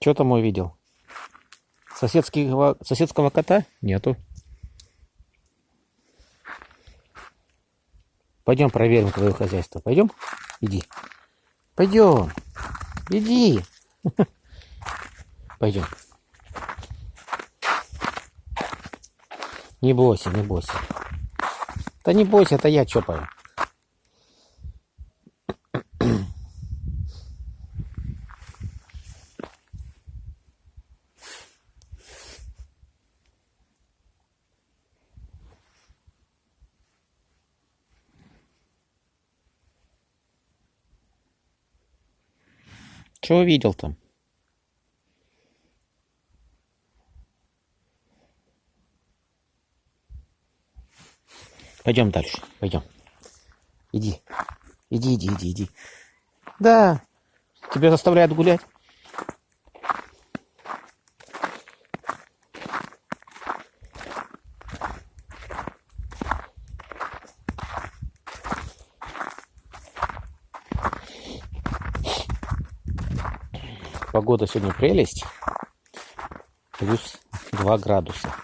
Что там увидел? Соседского кота? Нету. Пойдем проверим твое хозяйство. Пойдем? Иди. Пойдем. Иди. Пойдем. Не бойся, не бойся. Да не бойся, это я чопаю. Что увидел там? Пойдем дальше. Пойдем. Иди. Иди. Да. Тебя заставляют гулять. Погода сегодня прелесть. Плюс 2 градуса.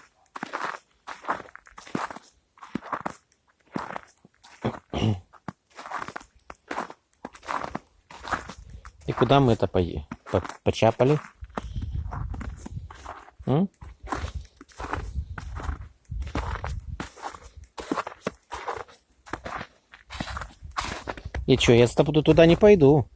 И куда мы это почапали? М? И чё, я с тобой туда не пойду.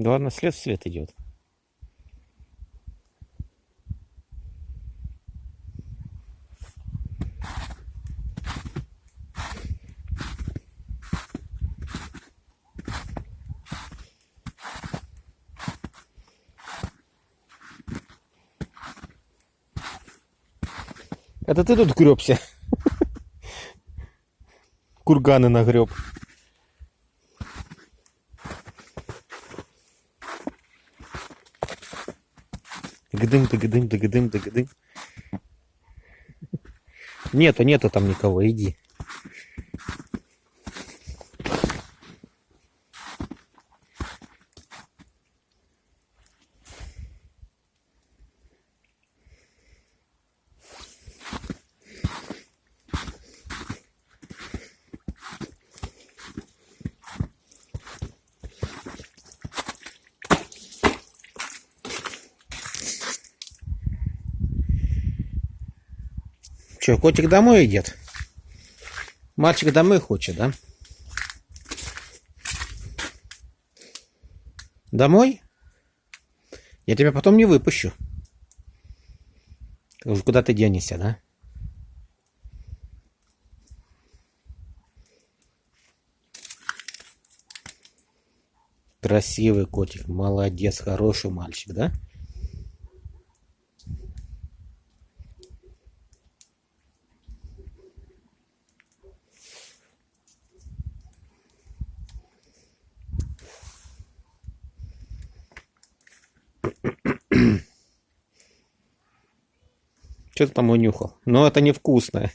Ладно, след в свет идет. Это ты тут гребся? Курганы нагреб. Тыгдым. Нету там никого, иди. Че, котик домой идет? Мальчик домой хочет, да? Домой? Я тебя потом не выпущу. Куда ты денешься, да? Красивый котик, молодец, хороший мальчик, да? Что ты там унюхал? Но это невкусное.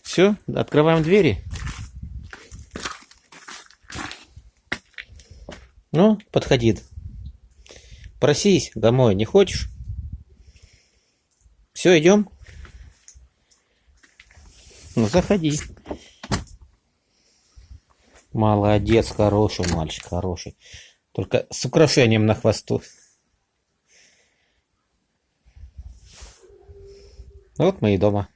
Все, открываем двери. Ну, подходи. Просись домой, не хочешь? Все, идем? Ну, заходи. Молодец, хороший мальчик, хороший. Только с украшением на хвосту. Вот мы и дома.